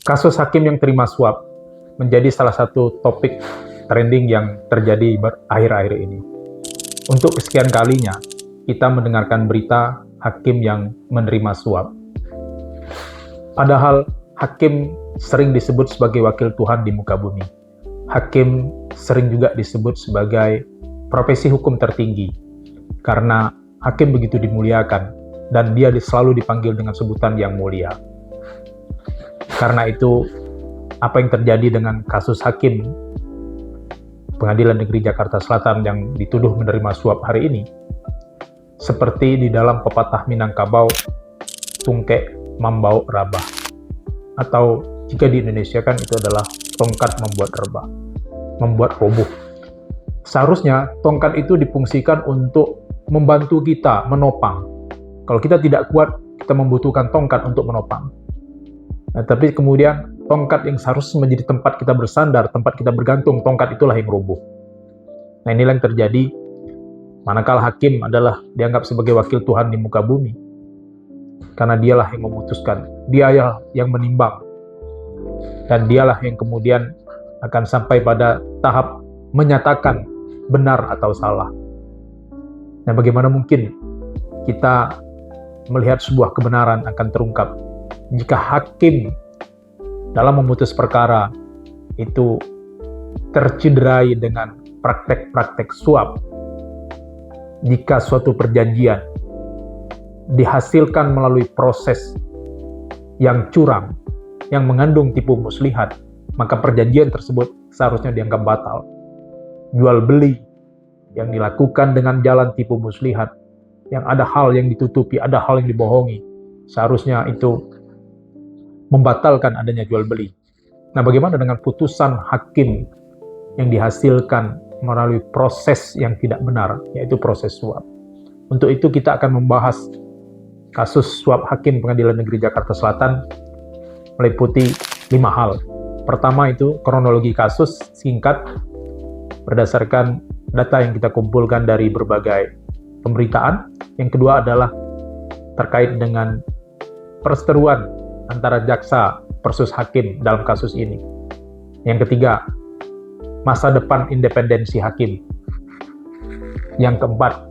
Kasus hakim yang terima suap menjadi salah satu topik trending yang terjadi akhir-akhir ini. Untuk kesekian kalinya, kita mendengarkan berita hakim yang menerima suap. Padahal hakim sering disebut sebagai wakil Tuhan di muka bumi. Hakim sering juga disebut sebagai profesi hukum tertinggi, karena hakim begitu dimuliakan dan dia selalu dipanggil dengan sebutan yang mulia. Karena itu, apa yang terjadi dengan kasus hakim Pengadilan Negeri Jakarta Selatan yang dituduh menerima suap hari ini, seperti di dalam pepatah Minangkabau, tungkek mambau rabah, atau jika di Indonesia kan itu adalah tongkat membuat rebah, membuat roboh. Seharusnya tongkat itu difungsikan untuk membantu kita menopang. Kalau kita tidak kuat, kita membutuhkan tongkat untuk menopang. Nah, tapi kemudian tongkat yang seharusnya menjadi tempat kita bersandar, tempat kita bergantung, tongkat itulah yang roboh. Nah, inilah yang terjadi manakala hakim adalah dianggap sebagai wakil Tuhan di muka bumi. Karena dialah yang memutuskan, dia yang menimbang, dan dialah yang kemudian akan sampai pada tahap menyatakan benar atau salah. Nah, bagaimana mungkin kita melihat sebuah kebenaran akan terungkap jika hakim dalam memutus perkara itu tercederai dengan praktek-praktek suap? Jika suatu perjanjian dihasilkan melalui proses yang curang, yang mengandung tipu muslihat, maka perjanjian tersebut seharusnya dianggap batal. Jual beli yang dilakukan dengan jalan tipu muslihat, yang ada hal yang ditutupi, ada hal yang dibohongi, seharusnya itu membatalkan adanya jual beli. Nah, bagaimana dengan putusan hakim yang dihasilkan melalui proses yang tidak benar, yaitu proses suap? Untuk itu kita akan membahas kasus suap hakim Pengadilan Negeri Jakarta Selatan meliputi 5 hal. Pertama itu kronologi kasus singkat berdasarkan data yang kita kumpulkan dari berbagai pemberitaan. Yang kedua adalah terkait dengan perseteruan antara jaksa versus hakim dalam kasus ini. Yang ketiga, masa depan independensi hakim. Yang keempat,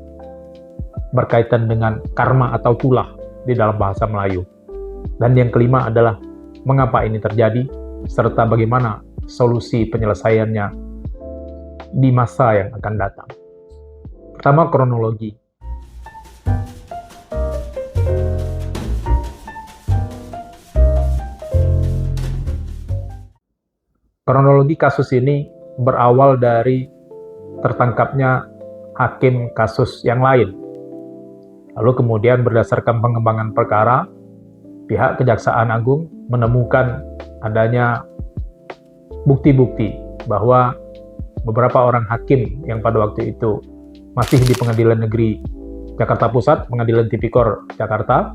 berkaitan dengan karma atau tulah di dalam bahasa Melayu. Dan yang kelima adalah mengapa ini terjadi, serta bagaimana solusi penyelesaiannya di masa yang akan datang. Pertama, kronologi. Kronologi kasus ini berawal dari tertangkapnya hakim kasus yang lain. Lalu kemudian berdasarkan pengembangan perkara, pihak Kejaksaan Agung menemukan adanya bukti-bukti bahwa beberapa orang hakim yang pada waktu itu masih di Pengadilan Negeri Jakarta Pusat, Pengadilan Tipikor Jakarta,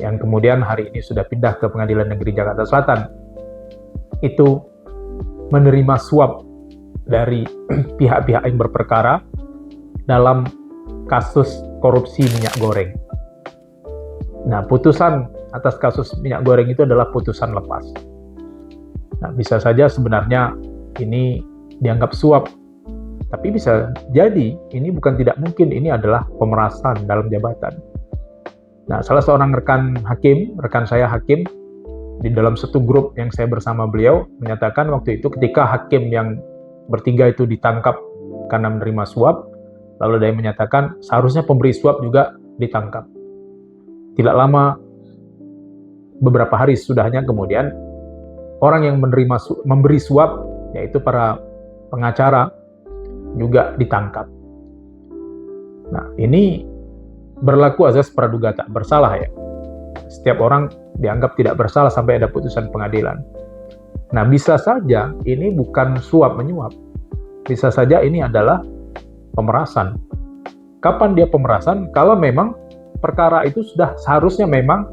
yang kemudian hari ini sudah pindah ke Pengadilan Negeri Jakarta Selatan, itu menerima suap dari pihak-pihak yang berperkara dalam kasus korupsi minyak goreng. Nah, putusan atas kasus minyak goreng itu adalah putusan lepas. Nah, bisa saja sebenarnya ini dianggap suap, tapi bisa jadi ini bukan tidak mungkin, ini adalah pemerasan dalam jabatan. Nah, salah seorang rekan saya hakim, di dalam satu grup yang saya bersama beliau, menyatakan waktu itu ketika hakim yang bertiga itu ditangkap karena menerima suap, lalu dia menyatakan seharusnya pemberi suap juga ditangkap. Tidak lama, beberapa hari sudahnya kemudian, orang yang memberi suap, yaitu para pengacara, juga ditangkap. Nah, ini berlaku azas praduga tak bersalah ya. Setiap orang dianggap tidak bersalah sampai ada putusan pengadilan. Nah, bisa saja ini bukan suap menyuap. Bisa saja ini adalah pemerasan. Kapan dia pemerasan? Kalau memang perkara itu sudah seharusnya memang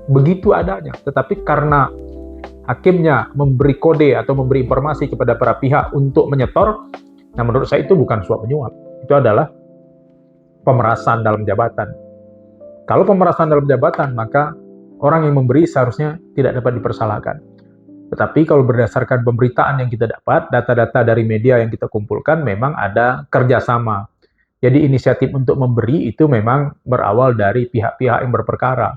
begitu adanya. Tetapi karena hakimnya memberi kode atau memberi informasi kepada para pihak untuk menyetor, nah menurut saya itu bukan suap menyuap. Itu adalah pemerasan dalam jabatan. Kalau pemerasan dalam jabatan, maka orang yang memberi seharusnya tidak dapat dipersalahkan. Tetapi kalau berdasarkan pemberitaan yang kita dapat, data-data dari media yang kita kumpulkan, memang ada kerjasama. Jadi inisiatif untuk memberi itu memang berawal dari pihak-pihak yang berperkara.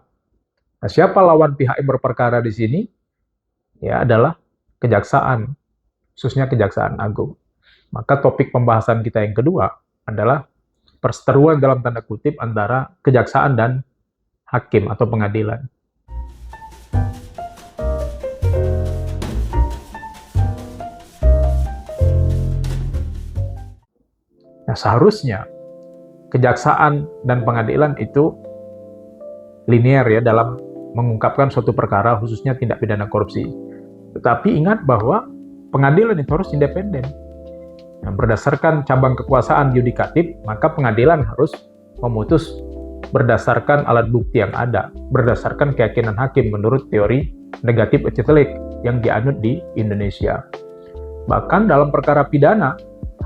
Nah, siapa lawan pihak yang berperkara di sini? Ya, adalah kejaksaan, khususnya Kejaksaan Agung. Maka topik pembahasan kita yang kedua adalah perseteruan dalam tanda kutip antara kejaksaan dan hakim atau pengadilan. Nah, seharusnya kejaksaan dan pengadilan itu linear ya dalam mengungkapkan suatu perkara, khususnya tindak pidana korupsi. Tetapi ingat bahwa pengadilan itu harus independen. Nah, berdasarkan cabang kekuasaan yudikatif, maka pengadilan harus memutus berdasarkan alat bukti yang ada, berdasarkan keyakinan hakim menurut teori negatif acetelik yang dianut di Indonesia. Bahkan dalam perkara pidana,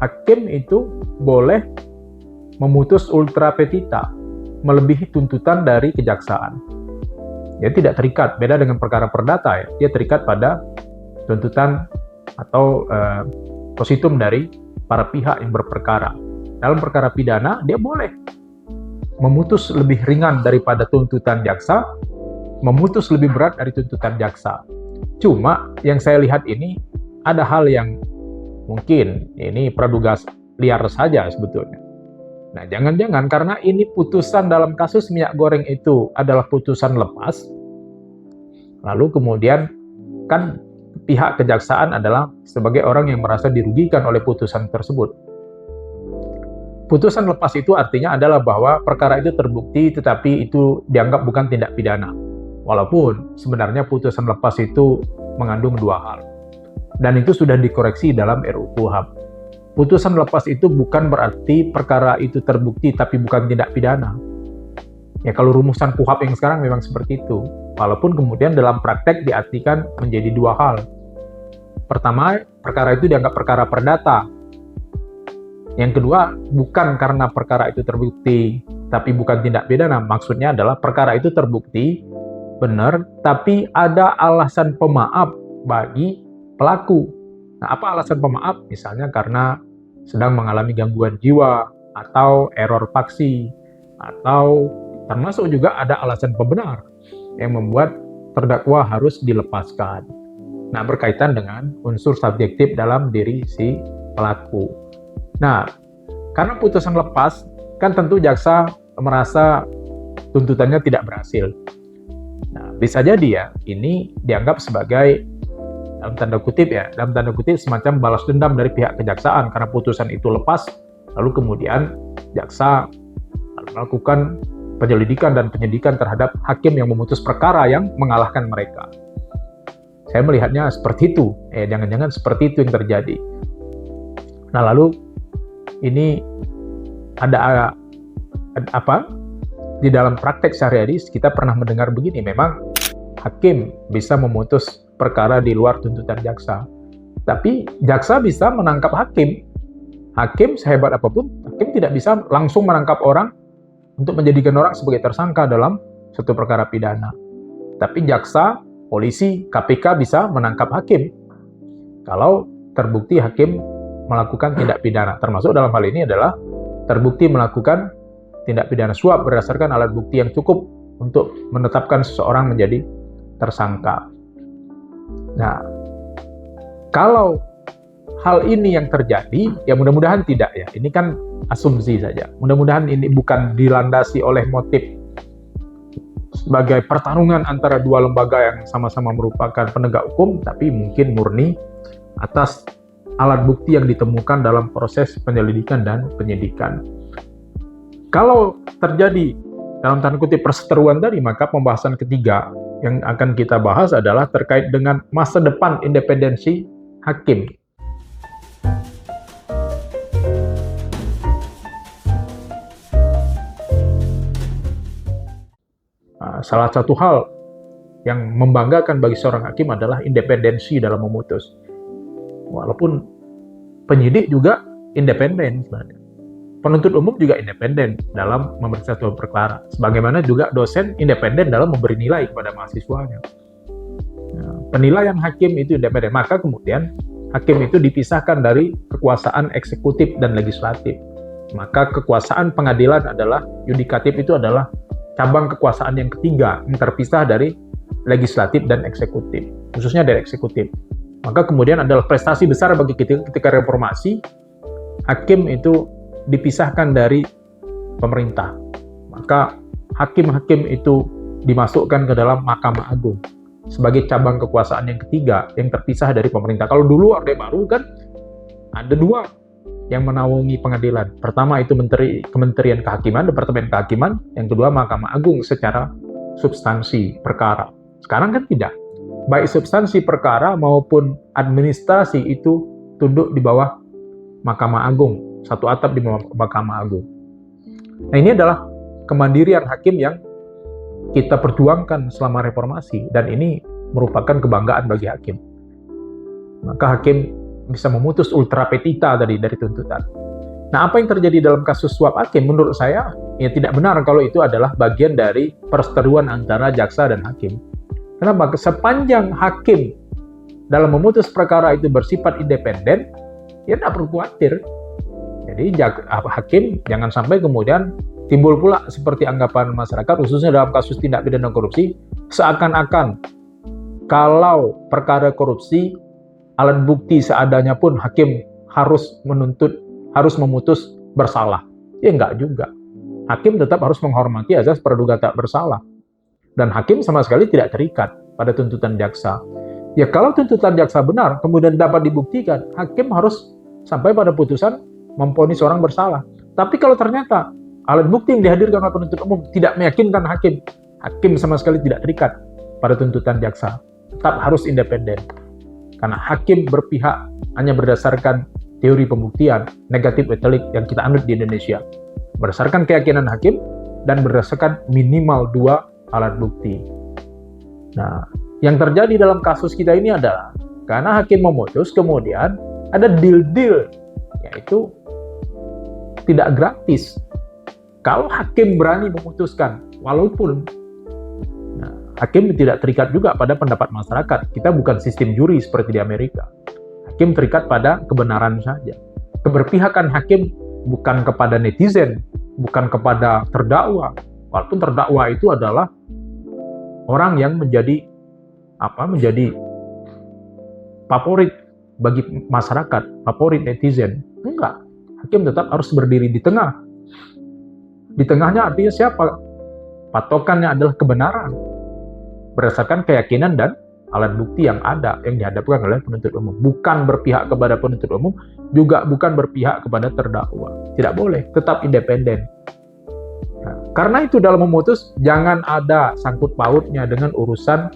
hakim itu boleh memutus ultra petita, melebihi tuntutan dari kejaksaan. Dia tidak terikat, beda dengan perkara perdata ya, dia terikat pada tuntutan atau positum dari para pihak yang berperkara. Dalam perkara pidana, dia boleh memutus lebih ringan daripada tuntutan jaksa, memutus lebih berat dari tuntutan jaksa. Cuma yang saya lihat ini ada hal yang mungkin ini praduga liar saja sebetulnya. Nah, jangan-jangan karena ini putusan dalam kasus minyak goreng itu adalah putusan lepas, lalu kemudian kan pihak kejaksaan adalah sebagai orang yang merasa dirugikan oleh putusan tersebut. Putusan lepas itu artinya adalah bahwa perkara itu terbukti tetapi itu dianggap bukan tindak pidana. Walaupun sebenarnya putusan lepas itu mengandung dua hal. Dan itu sudah dikoreksi dalam RUU Kuhap. Putusan lepas itu bukan berarti perkara itu terbukti tapi bukan tindak pidana. Ya kalau rumusan Kuhap yang sekarang memang seperti itu. Walaupun kemudian dalam praktek diartikan menjadi dua hal. Pertama, perkara itu dianggap perkara perdata. Yang kedua, bukan karena perkara itu terbukti tapi bukan tindak pidana. Maksudnya adalah perkara itu terbukti, benar, tapi ada alasan pemaaf bagi pelaku. Nah, apa alasan pemaaf? Misalnya karena sedang mengalami gangguan jiwa, atau error faksi, atau termasuk juga ada alasan pembenar yang membuat terdakwa harus dilepaskan. Nah, berkaitan dengan unsur subjektif dalam diri si pelaku. Nah, karena putusan lepas, kan tentu jaksa merasa tuntutannya tidak berhasil. Nah, bisa jadi ya, ini dianggap sebagai dalam tanda kutip semacam balas dendam dari pihak kejaksaan karena putusan itu lepas, lalu kemudian jaksa melakukan penyelidikan dan penyidikan terhadap hakim yang memutus perkara yang mengalahkan mereka. Saya melihatnya seperti itu, jangan-jangan seperti itu yang terjadi. Nah, lalu ini ada apa? Di dalam praktek sehari-hari kita pernah mendengar begini, memang hakim bisa memutus perkara di luar tuntutan jaksa. Tapi jaksa bisa menangkap hakim. Hakim sehebat apapun, hakim tidak bisa langsung menangkap orang untuk menjadikan orang sebagai tersangka dalam suatu perkara pidana. Tapi jaksa, polisi, KPK bisa menangkap hakim kalau terbukti hakim melakukan tindak pidana. Termasuk dalam hal ini adalah terbukti melakukan tindak pidana suap berdasarkan alat bukti yang cukup untuk menetapkan seseorang menjadi tersangka. Nah, kalau hal ini yang terjadi, ya mudah-mudahan tidak ya. Ini kan asumsi saja. Mudah-mudahan ini bukan dilandasi oleh motif sebagai pertarungan antara dua lembaga yang sama-sama merupakan penegak hukum, tapi mungkin murni atas alat bukti yang ditemukan dalam proses penyelidikan dan penyidikan. Kalau terjadi dalam tanda kutip perseteruan tadi, maka pembahasan ketiga yang akan kita bahas adalah terkait dengan masa depan independensi hakim. Salah satu hal yang membanggakan bagi seorang hakim adalah independensi dalam memutus. Walaupun penyidik juga independen sebenarnya. Penuntut umum juga independen dalam memeriksa suatu perkara. Sebagaimana juga dosen independen dalam memberi nilai kepada mahasiswanya. Nah, penilaian hakim itu independen, maka kemudian hakim itu dipisahkan dari kekuasaan eksekutif dan legislatif. Maka kekuasaan pengadilan adalah, yudikatif itu adalah cabang kekuasaan yang ketiga, yang terpisah dari legislatif dan eksekutif, khususnya dari eksekutif. Maka kemudian adalah prestasi besar bagi kita ketika reformasi, hakim itu dipisahkan dari pemerintah. Maka hakim-hakim itu dimasukkan ke dalam Mahkamah Agung sebagai cabang kekuasaan yang ketiga yang terpisah dari pemerintah. Kalau dulu Orde Baru kan ada dua yang menaungi pengadilan. Pertama itu Kementerian Kehakiman, Departemen Kehakiman. Yang kedua Mahkamah Agung secara substansi perkara. Sekarang kan tidak. Baik substansi perkara maupun administrasi itu tunduk di bawah Mahkamah Agung. Satu atap di bawah Mahkamah Agung. Nah, ini adalah kemandirian hakim yang kita perjuangkan selama reformasi, dan ini merupakan kebanggaan bagi hakim. Maka hakim bisa memutus ultra petita tadi dari tuntutan. Nah, apa yang terjadi dalam kasus suap hakim? Menurut saya, ya tidak benar kalau itu adalah bagian dari perseteruan antara jaksa dan hakim. Kenapa? Sepanjang hakim dalam memutus perkara itu bersifat independen, ya tidak perlu khawatir. Jadi hakim jangan sampai kemudian timbul pula seperti anggapan masyarakat, khususnya dalam kasus tindak pidana korupsi, seakan-akan kalau perkara korupsi, alat bukti seadanya pun hakim harus memutus bersalah. Ya enggak juga. Hakim tetap harus menghormati azas praduga tak bersalah. Dan hakim sama sekali tidak terikat pada tuntutan jaksa. Ya kalau tuntutan jaksa benar, kemudian dapat dibuktikan, hakim harus sampai pada putusan memvonis orang bersalah. Tapi kalau ternyata alat bukti yang dihadirkan oleh penuntut umum tidak meyakinkan hakim, hakim sama sekali tidak terikat pada tuntutan jaksa. Tetap harus independen. Karena hakim berpihak hanya berdasarkan teori pembuktian negatif etalik yang kita anut di Indonesia. Berdasarkan keyakinan hakim dan berdasarkan minimal 2 alat bukti. Nah, yang terjadi dalam kasus kita ini adalah karena hakim memutus, kemudian ada deal-deal, yaitu tidak gratis. Kalau hakim berani memutuskan, walaupun hakim tidak terikat juga pada pendapat masyarakat. Kita bukan sistem juri seperti di Amerika. Hakim terikat pada kebenaran saja. Keberpihakan hakim bukan kepada netizen, bukan kepada terdakwa. Walaupun terdakwa itu adalah orang yang menjadi favorit bagi masyarakat, favorit netizen. Enggak. Hakim tetap harus berdiri di tengah. Di tengahnya artinya siapa? Patokannya adalah kebenaran, berdasarkan keyakinan dan alat bukti yang ada, yang dihadapkan oleh penuntut umum. Bukan berpihak kepada penuntut umum, juga bukan berpihak kepada terdakwa. Tidak boleh, tetap independen. Nah, karena itu dalam memutus, jangan ada sangkut pautnya dengan urusan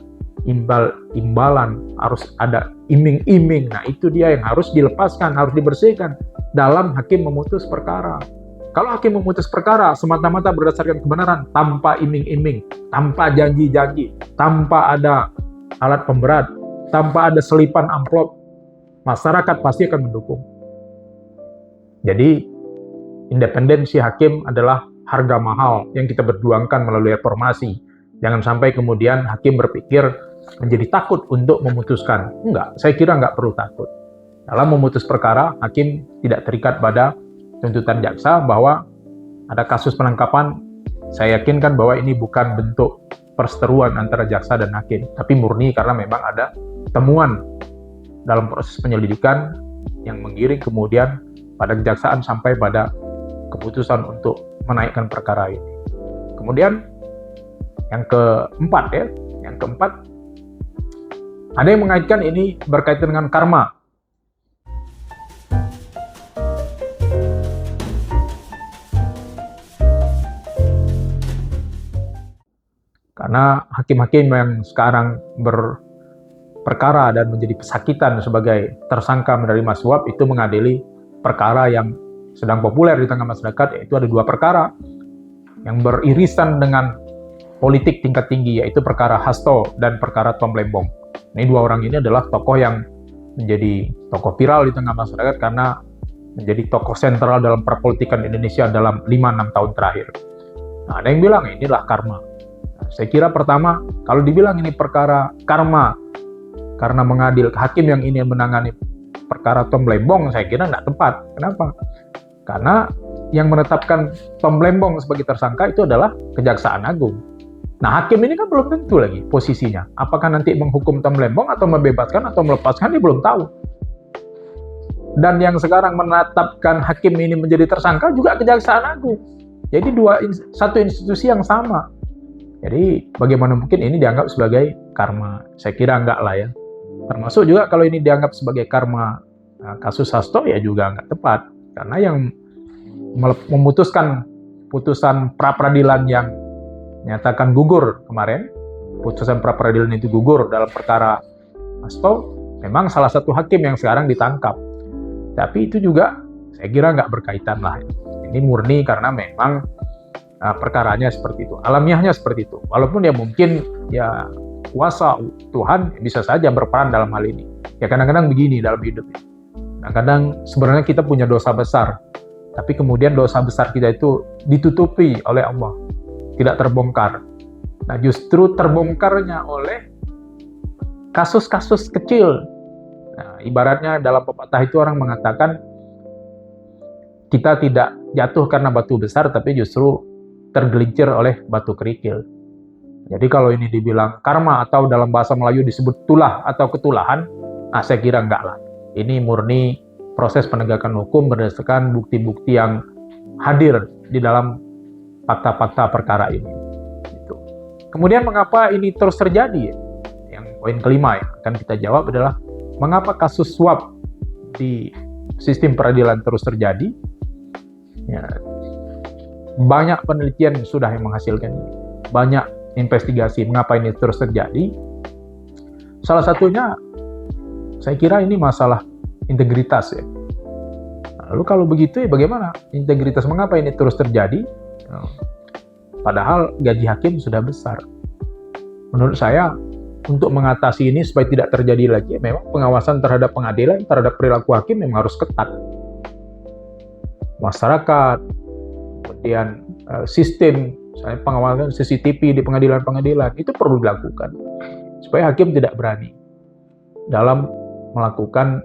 imbalan, harus ada iming-iming. Nah, itu dia yang harus dilepaskan, harus dibersihkan dalam hakim memutus perkara. Kalau hakim memutus perkara semata-mata berdasarkan kebenaran, tanpa iming-iming, tanpa janji-janji, tanpa ada alat pemberat, tanpa ada selipan amplop, masyarakat pasti akan mendukung. Jadi, independensi hakim adalah harga mahal yang kita berjuangkan melalui reformasi. Jangan sampai kemudian hakim berpikir menjadi takut untuk memutuskan. Enggak, saya kira enggak perlu takut. Dalam memutus perkara, hakim tidak terikat pada tuntutan jaksa bahwa ada kasus penangkapan. Saya yakinkan bahwa ini bukan bentuk perseteruan antara jaksa dan hakim, tapi murni karena memang ada temuan dalam proses penyelidikan yang menggiring kemudian pada kejaksaan sampai pada keputusan untuk menaikkan perkara ini. Kemudian yang keempat ada yang mengaitkan ini berkaitan dengan karma. Karena hakim-hakim yang sekarang berperkara dan menjadi pesakitan sebagai tersangka menerima suap itu mengadili perkara yang sedang populer di tengah masyarakat, yaitu ada 2 perkara yang beririsan dengan politik tingkat tinggi, yaitu perkara Hasto dan perkara Tom Lembong. Ini 2 orang ini adalah tokoh yang menjadi tokoh viral di tengah masyarakat karena menjadi tokoh sentral dalam perpolitikan Indonesia dalam 5-6 tahun terakhir. Nah, ada yang bilang inilah karma. Saya kira pertama, kalau dibilang ini perkara karma, karena mengadil hakim yang ini menangani perkara Tom Lembong, saya kira nggak tepat. Kenapa? Karena yang menetapkan Tom Lembong sebagai tersangka itu adalah Kejaksaan Agung. Nah, hakim ini kan belum tentu lagi posisinya. Apakah nanti menghukum Tom Lembong atau membebaskan atau melepaskan, dia belum tahu. Dan yang sekarang menetapkan hakim ini menjadi tersangka juga Kejaksaan Agung. Jadi satu institusi yang sama. Jadi bagaimana mungkin ini dianggap sebagai karma? Saya kira enggak lah ya. Termasuk juga kalau ini dianggap sebagai karma kasus Hasto ya juga enggak tepat. Karena yang memutuskan putusan pra-peradilan yang nyatakan gugur kemarin, putusan pra-peradilan itu gugur dalam perkara Hasto, memang salah satu hakim yang sekarang ditangkap. Tapi itu juga saya kira nggak berkaitan lah. Ini murni karena memang perkaranya seperti itu, alamiahnya seperti itu. Walaupun ya mungkin ya kuasa Tuhan bisa saja berperan dalam hal ini. Ya kadang-kadang begini dalam hidup. Kadang-kadang sebenarnya kita punya dosa besar, tapi kemudian dosa besar kita itu ditutupi oleh Allah, tidak terbongkar. Nah, justru terbongkarnya oleh kasus-kasus kecil. Nah, ibaratnya dalam pepatah itu orang mengatakan kita tidak jatuh karena batu besar, tapi justru tergelincir oleh batu kerikil. Jadi kalau ini dibilang karma atau dalam bahasa Melayu disebut tulah atau ketulahan, nah saya kira enggak lah. Ini murni proses penegakan hukum berdasarkan bukti-bukti yang hadir di dalam fakta-fakta perkara ini. Gitu. Kemudian mengapa ini terus terjadi? Yang poin kelima yang akan kita jawab adalah mengapa kasus suap di sistem peradilan terus terjadi? Ya, banyak penelitian sudah yang menghasilkan ini. Banyak investigasi mengapa ini terus terjadi. Salah satunya, saya kira ini masalah integritas ya. Lalu kalau begitu ya bagaimana integritas? Mengapa ini terus terjadi? Padahal gaji hakim sudah besar. Menurut saya, untuk mengatasi ini supaya tidak terjadi lagi, memang pengawasan terhadap pengadilan, terhadap perilaku hakim memang harus ketat. Masyarakat, kemudian sistem, misalnya pengawasan CCTV di pengadilan-pengadilan, itu perlu dilakukan. Supaya hakim tidak berani dalam melakukan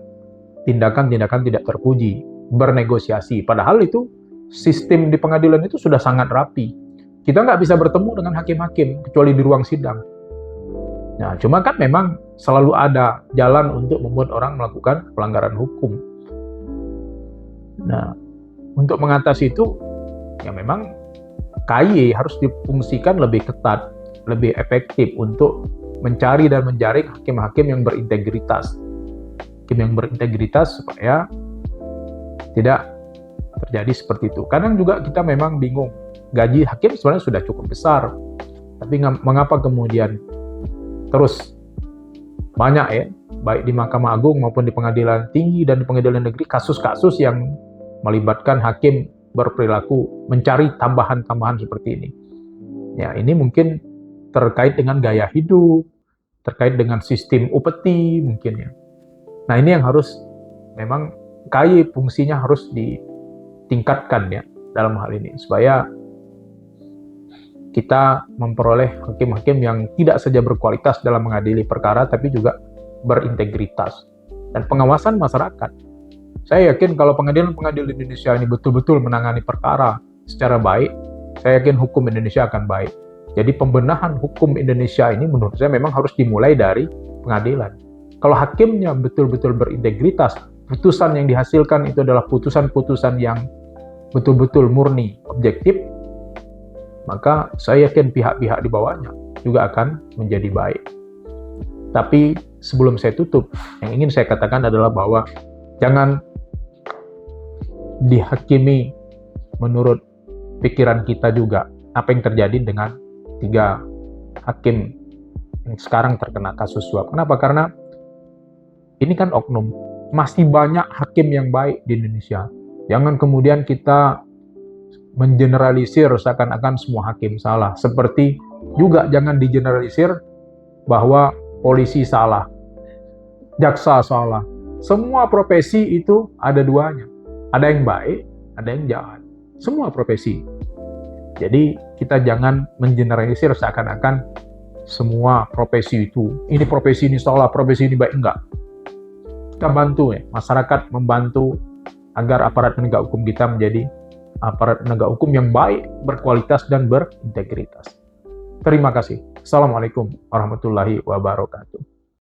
tindakan-tindakan tidak terpuji, bernegosiasi. Padahal itu sistem di pengadilan itu sudah sangat rapi. Kita nggak bisa bertemu dengan hakim-hakim, kecuali di ruang sidang. Nah, cuma kan memang selalu ada jalan untuk membuat orang melakukan pelanggaran hukum. Nah, untuk mengatasi itu, ya memang KY harus difungsikan lebih ketat, lebih efektif untuk mencari dan menjaring hakim-hakim yang berintegritas. Hakim yang berintegritas supaya tidak terjadi seperti itu. Kadang juga kita memang bingung, gaji hakim sebenarnya sudah cukup besar, tapi mengapa kemudian terus banyak ya, baik di Mahkamah Agung maupun di pengadilan tinggi dan di pengadilan negeri, kasus-kasus yang melibatkan hakim berperilaku mencari tambahan-tambahan seperti ini. Ya, ini mungkin terkait dengan gaya hidup, terkait dengan sistem upeti mungkin ya. Nah, ini yang harus memang KY fungsinya harus ditingkatkan ya dalam hal ini supaya kita memperoleh hakim-hakim yang tidak saja berkualitas dalam mengadili perkara, tapi juga berintegritas. Dan pengawasan masyarakat. Saya yakin kalau pengadilan-pengadilan Indonesia ini betul-betul menangani perkara secara baik, saya yakin hukum Indonesia akan baik. Jadi pembenahan hukum Indonesia ini menurut saya memang harus dimulai dari pengadilan. Kalau hakimnya betul-betul berintegritas, putusan yang dihasilkan itu adalah putusan-putusan yang betul-betul murni, objektif, maka saya yakin pihak-pihak di bawahnya juga akan menjadi baik. Tapi sebelum saya tutup, yang ingin saya katakan adalah bahwa jangan dihakimi menurut pikiran kita juga apa yang terjadi dengan 3 hakim yang sekarang terkena kasus suap. Kenapa? Karena ini kan oknum. Masih banyak hakim yang baik di Indonesia. Jangan kemudian kita mengeneralisir seakan-akan semua hakim salah. Seperti juga jangan digeneralisir bahwa polisi salah, jaksa salah. Semua profesi itu ada duanya. Ada yang baik, ada yang jahat. Semua profesi. Jadi kita jangan mengeneralisir seakan-akan semua profesi itu, ini profesi ini salah, profesi ini baik, enggak. Kita bantu ya, masyarakat membantu agar aparat penegak hukum kita menjadi aparat penegak hukum yang baik, berkualitas, dan berintegritas. Terima kasih. Assalamualaikum warahmatullahi wabarakatuh.